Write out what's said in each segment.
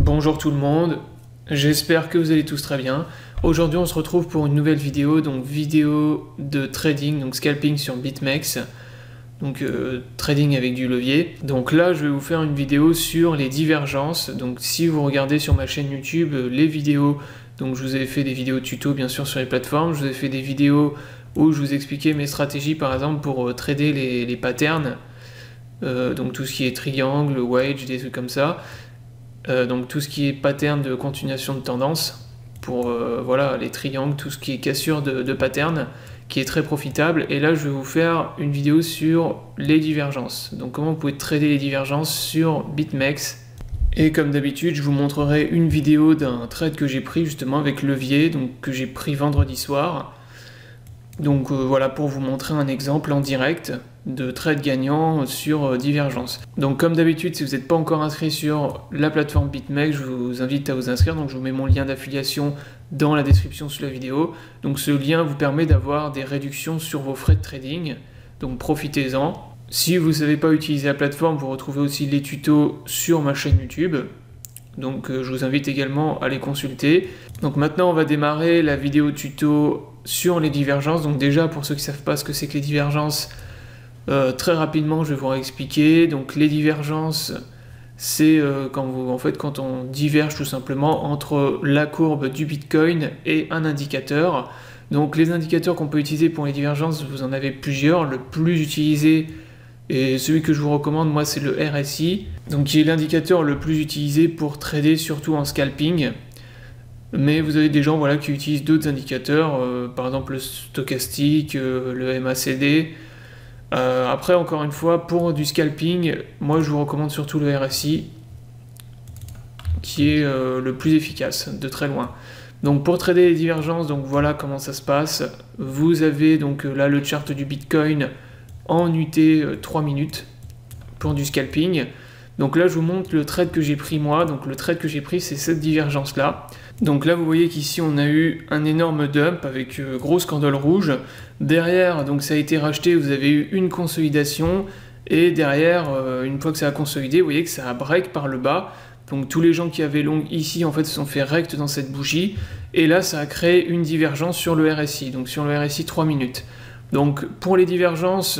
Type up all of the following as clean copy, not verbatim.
Bonjour tout le monde, j'espère que vous allez tous très bien. Aujourd'hui on se retrouve pour une nouvelle vidéo, donc vidéo de trading, donc scalping sur BitMEX, donc trading avec du levier. Donc là je vais vous faire une vidéo sur les divergences, donc si vous regardez sur ma chaîne YouTube les vidéos, donc je vous ai fait des vidéos tuto bien sûr sur les plateformes, je vous ai fait des vidéos où je vous expliquais mes stratégies par exemple pour trader les patterns, donc tout ce qui est triangle, wedge, des trucs comme ça. Donc tout ce qui est pattern de continuation de tendance, pour voilà, les triangles, tout ce qui est cassure de pattern, qui est très profitable. Et là, je vais vous faire une vidéo sur les divergences. Donc comment vous pouvez trader les divergences sur BitMEX. Et comme d'habitude, je vous montrerai une vidéo d'un trade que j'ai pris justement avec levier, donc que j'ai pris vendredi soir. Donc voilà, pour vous montrer un exemple en direct de trade gagnant sur divergence. Donc comme d'habitude, si vous n'êtes pas encore inscrit sur la plateforme BitMEX, je vous invite à vous inscrire. Donc je vous mets mon lien d'affiliation dans la description sous la vidéo. Donc ce lien vous permet d'avoir des réductions sur vos frais de trading. Donc profitez-en. Si vous ne savez pas utiliser la plateforme, vous retrouvez aussi les tutos sur ma chaîne YouTube. Donc je vous invite également à les consulter. Donc maintenant on va démarrer la vidéo tuto sur les divergences. Donc déjà pour ceux qui ne savent pas ce que c'est que les divergences, très rapidement je vais vous réexpliquer. Donc les divergences, c'est quand on diverge tout simplement entre la courbe du Bitcoin et un indicateur. Donc les indicateurs qu'on peut utiliser pour les divergences, vous en avez plusieurs. Le plus utilisé et celui que je vous recommande, moi, c'est le RSI, donc qui est l'indicateur le plus utilisé pour trader, surtout en scalping. Mais vous avez des gens voilà, qui utilisent d'autres indicateurs, par exemple le stochastique, le MACD. Après, encore une fois, pour du scalping, moi je vous recommande surtout le RSI, qui est le plus efficace, de très loin. Donc pour trader les divergences, donc voilà comment ça se passe. Vous avez donc là le chart du Bitcoin en UT 3 minutes pour du scalping. Donc là je vous montre le trade que j'ai pris moi. Donc le trade que j'ai pris, c'est cette divergence là. Donc là vous voyez qu'ici on a eu un énorme dump avec grosse candle rouge. Derrière donc ça a été racheté, vous avez eu une consolidation et derrière une fois que ça a consolidé, vous voyez que ça a break par le bas. Donc tous les gens qui avaient long ici en fait se sont fait rect dans cette bougie et là ça a créé une divergence sur le RSI. Donc sur le RSI 3 minutes. Donc pour les divergences,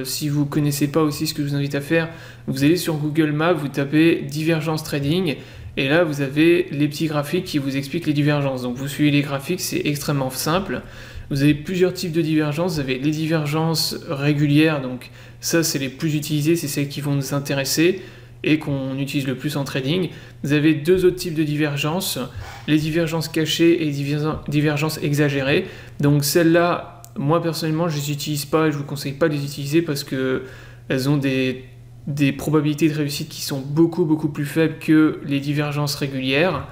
si vous ne connaissez pas aussi ce que je vous invite à faire, vous allez sur Google Maps, vous tapez divergence trading et là vous avez les petits graphiques qui vous expliquent les divergences. Donc vous suivez les graphiques, c'est extrêmement simple. Vous avez plusieurs types de divergences, vous avez les divergences régulières, donc ça c'est les plus utilisées, c'est celles qui vont nous intéresser et qu'on utilise le plus en trading. Vous avez deux autres types de divergences, les divergences cachées et les divergences exagérées. Donc celles-là, moi personnellement je ne les utilise pas et je ne vous conseille pas de les utiliser parce qu'elles ont des probabilités de réussite qui sont beaucoup plus faibles que les divergences régulières.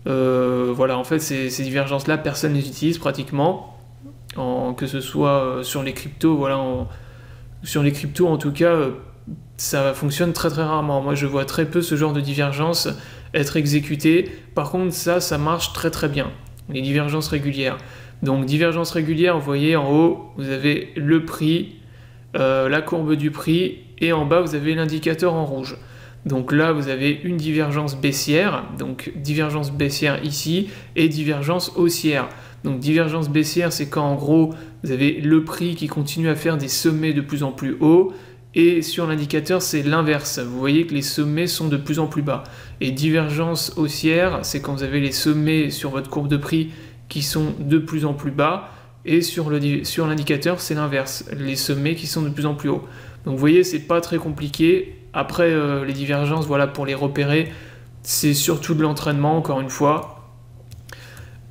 Voilà, en fait ces divergences là personne ne les utilise pratiquement, que ce soit sur les cryptos, voilà, sur les cryptos en tout cas ça fonctionne très rarement. Moi je vois très peu ce genre de divergence être exécuté. Par contre ça marche très bien, les divergences régulières. Donc divergence régulière, vous voyez en haut, vous avez le prix, la courbe du prix, et en bas, vous avez l'indicateur en rouge. Donc là, vous avez une divergence baissière, donc divergence baissière ici, et divergence haussière. Donc divergence baissière, c'est quand en gros, vous avez le prix qui continue à faire des sommets de plus en plus hauts, et sur l'indicateur, c'est l'inverse. Vous voyez que les sommets sont de plus en plus bas. Et divergence haussière, c'est quand vous avez les sommets sur votre courbe de prix qui sont de plus en plus bas, et sur l'indicateur c'est l'inverse, les sommets qui sont de plus en plus hauts. Donc vous voyez, c'est pas très compliqué. Après les divergences, voilà, pour les repérer, c'est surtout de l'entraînement, encore une fois.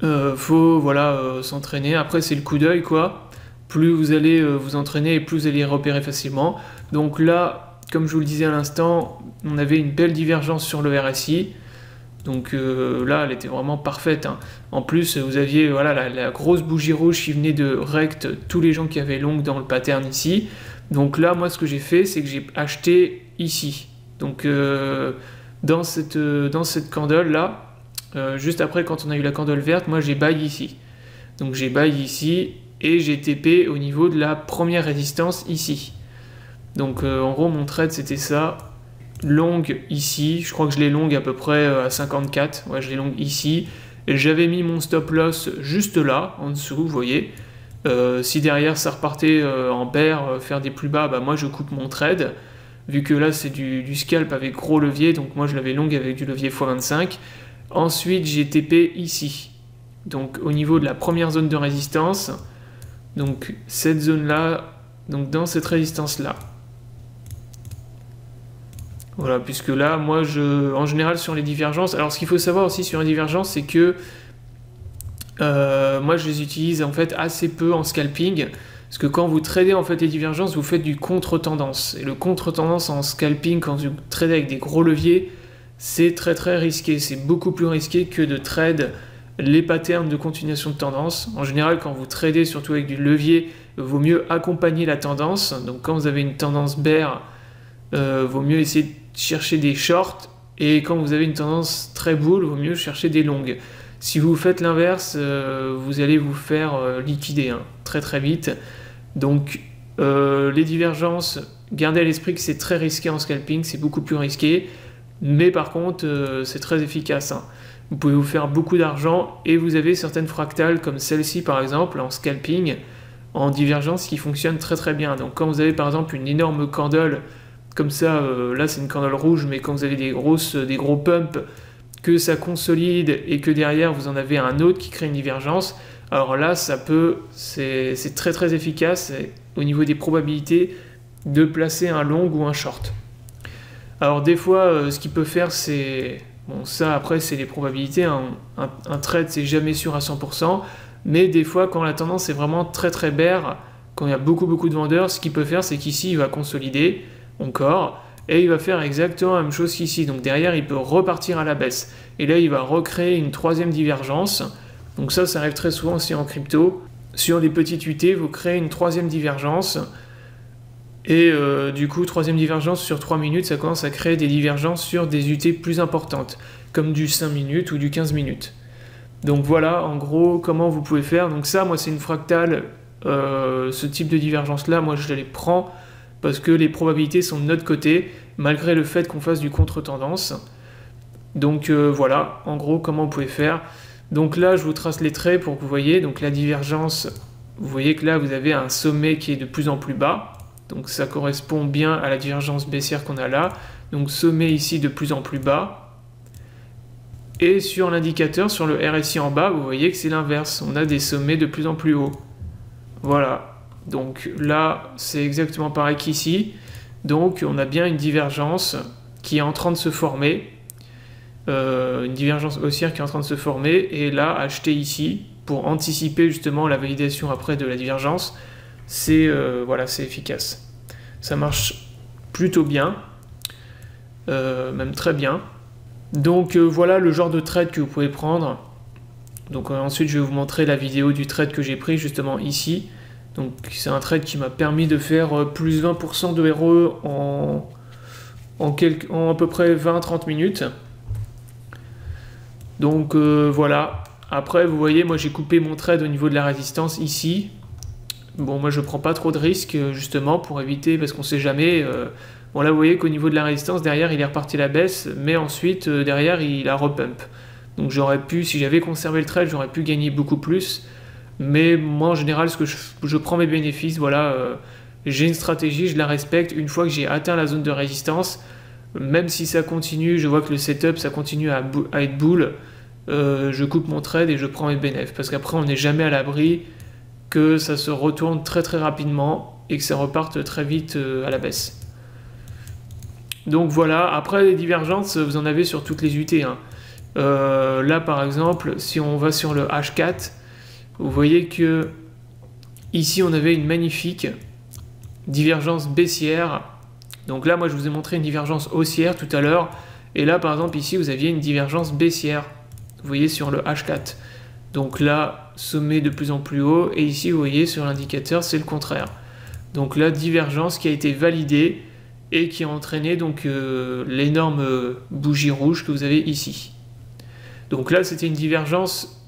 Faut voilà, s'entraîner. Après c'est le coup d'œil quoi. Plus vous allez vous entraîner et plus vous allez les repérer facilement. Donc là, comme je vous le disais à l'instant, on avait une belle divergence sur le RSI. Donc là, elle était vraiment parfaite. Hein. En plus, vous aviez voilà, la grosse bougie rouge qui venait de rect tous les gens qui avaient long dans le pattern ici. Donc là, moi, ce que j'ai fait, c'est que j'ai acheté ici. Donc dans cette candle-là, juste après, quand on a eu la candle verte, moi, j'ai buy ici. Donc j'ai buy ici et j'ai TP au niveau de la première résistance ici. Donc en gros, mon trade, c'était ça. longue ici, je crois que je l'ai longue à peu près à 54, ouais je l'ai longue ici, et j'avais mis mon stop loss juste là, en dessous, vous voyez. Si derrière ça repartait en bear, faire des plus bas, bah moi je coupe mon trade, vu que là c'est du scalp avec gros levier, donc moi je l'avais longue avec du levier x25. Ensuite j'ai TP ici, donc au niveau de la première zone de résistance, donc cette zone là, donc dans cette résistance là. Voilà, puisque là, moi, en général, sur les divergences... Alors, ce qu'il faut savoir aussi sur les divergences, c'est que moi, je les utilise, en fait, assez peu en scalping. Parce que quand vous tradez, en fait, les divergences, vous faites du contre-tendance. Et le contre-tendance en scalping, quand vous tradez avec des gros leviers, c'est très, très risqué. C'est beaucoup plus risqué que de trade les patterns de continuation de tendance. En général, quand vous tradez, surtout avec du levier, il vaut mieux accompagner la tendance. Donc, quand vous avez une tendance bear, vaut mieux essayer de chercher des shorts, et quand vous avez une tendance très bull, vaut mieux chercher des longues. Si vous faites l'inverse, vous allez vous faire liquider très très vite. Donc les divergences, gardez à l'esprit que c'est très risqué en scalping, c'est beaucoup plus risqué, mais par contre c'est très efficace. Vous pouvez vous faire beaucoup d'argent, et vous avez certaines fractales comme celle-ci par exemple en scalping, en divergence, qui fonctionnent très très bien. Donc quand vous avez par exemple une énorme candle comme ça, là c'est une candle rouge, mais quand vous avez des gros pumps, que ça consolide et que derrière vous en avez un autre qui crée une divergence, alors là c'est très très efficace au niveau des probabilités de placer un long ou un short. Alors des fois ce qu'il peut faire c'est, bon ça après c'est les probabilités, un trade c'est jamais sûr à 100%, mais des fois quand la tendance est vraiment très très bear, quand il y a beaucoup de vendeurs, ce qu'il peut faire c'est qu'ici il va consolider encore, et il va faire exactement la même chose qu'ici. Donc derrière, il peut repartir à la baisse. Et là, il va recréer une troisième divergence. Donc ça arrive très souvent aussi en crypto. Sur des petites UT, vous créez une troisième divergence. Et du coup, troisième divergence sur 3 minutes, ça commence à créer des divergences sur des UT plus importantes, comme du 5 minutes ou du 15 minutes. Donc voilà, en gros, comment vous pouvez faire. Donc ça, moi, c'est une fractale. Ce type de divergence-là, moi, je les prends parce que les probabilités sont de notre côté, malgré le fait qu'on fasse du contre-tendance. Donc voilà, en gros, comment vous pouvez faire. Donc là, je vous trace les traits pour que vous voyez. Donc la divergence, vous voyez que là, vous avez un sommet qui est de plus en plus bas. Donc ça correspond bien à la divergence baissière qu'on a là. Donc sommet ici de plus en plus bas. Et sur l'indicateur, sur le RSI en bas, vous voyez que c'est l'inverse. On a des sommets de plus en plus hauts. Voilà. Donc là, c'est exactement pareil qu'ici. Donc on a bien une divergence qui est en train de se former. Une divergence haussière qui est en train de se former. Et là, acheter ici, pour anticiper justement la validation après de la divergence, c'est voilà, c'est efficace. Ça marche plutôt bien. Même très bien. Donc voilà le genre de trade que vous pouvez prendre. Donc ensuite, je vais vous montrer la vidéo du trade que j'ai pris justement ici. Donc c'est un trade qui m'a permis de faire plus 20% de ROE en à peu près 20-30 minutes. Donc voilà. Après vous voyez, moi j'ai coupé mon trade au niveau de la résistance ici. Bon, moi je prends pas trop de risques justement pour éviter, parce qu'on sait jamais. Bon là vous voyez qu'au niveau de la résistance, derrière il est reparti à la baisse, mais ensuite derrière il a repump. Donc j'aurais pu, si j'avais conservé le trade, j'aurais pu gagner beaucoup plus. Mais moi en général, ce que je prends mes bénéfices, voilà, j'ai une stratégie, je la respecte. Une fois que j'ai atteint la zone de résistance, même si ça continue, je vois que le setup ça continue à être bull, je coupe mon trade et je prends mes bénéfices. Parce qu'après on n'est jamais à l'abri que ça se retourne très très rapidement et que ça reparte très vite à la baisse. Donc voilà, après les divergences, vous en avez sur toutes les UT. Là par exemple, si on va sur le H4, vous voyez que ici on avait une magnifique divergence baissière. Donc là moi je vous ai montré une divergence haussière tout à l'heure, et là par exemple ici vous aviez une divergence baissière, vous voyez sur le H4. Donc là sommet de plus en plus haut, et ici vous voyez sur l'indicateur c'est le contraire. Donc là divergence qui a été validée et qui a entraîné donc l'énorme bougie rouge que vous avez ici. Donc là c'était une divergence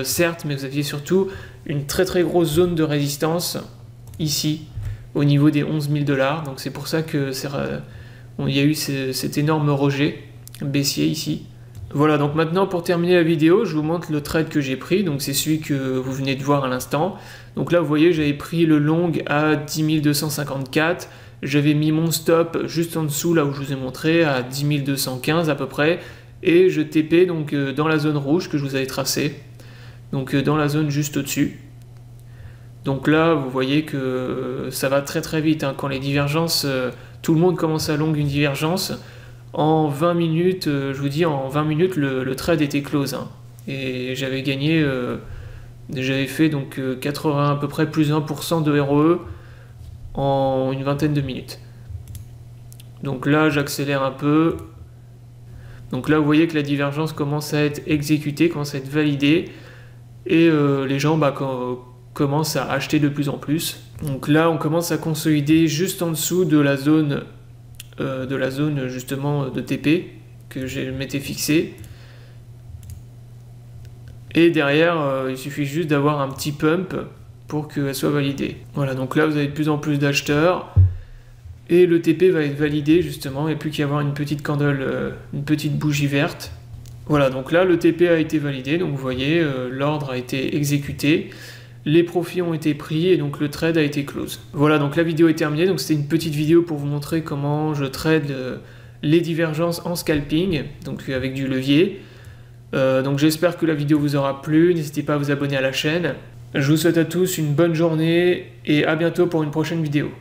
certes, mais vous aviez surtout une très très grosse zone de résistance ici au niveau des 11 000 $. Donc c'est pour ça que il y a eu cet énorme rejet baissier ici. Voilà, donc maintenant pour terminer la vidéo, je vous montre le trade que j'ai pris, donc c'est celui que vous venez de voir à l'instant. Donc là vous voyez j'avais pris le long à 10 254, j'avais mis mon stop juste en dessous là où je vous ai montré à 10 215 à peu près, et je TP donc dans la zone rouge que je vous avais tracée, donc dans la zone juste au-dessus. Donc là vous voyez que ça va très très vite, hein, quand les divergences, tout le monde commence à long une divergence. En 20 minutes, je vous dis, en 20 minutes, le trade était close. Hein. Et j'avais gagné, j'avais fait donc 80, à peu près plus 1% de ROE en une vingtaine de minutes. Donc là, j'accélère un peu. Donc là, vous voyez que la divergence commence à être exécutée, commence à être validée. Et les gens commencent à acheter de plus en plus. Donc là, on commence à consolider juste en dessous de la zone justement de TP que je m'étais fixé, et derrière il suffit juste d'avoir un petit pump pour qu'elle soit validée. Voilà, donc là vous avez de plus en plus d'acheteurs et le TP va être validé justement, il n'y a plus qu'à avoir une petite candle, une petite bougie verte. Voilà, donc là le TP a été validé, donc vous voyez l'ordre a été exécuté. Les profits ont été pris et donc le trade a été close. Voilà, donc la vidéo est terminée. Donc c'était une petite vidéo pour vous montrer comment je trade les divergences en scalping, donc avec du levier. Donc j'espère que la vidéo vous aura plu. N'hésitez pas à vous abonner à la chaîne. Je vous souhaite à tous une bonne journée et à bientôt pour une prochaine vidéo.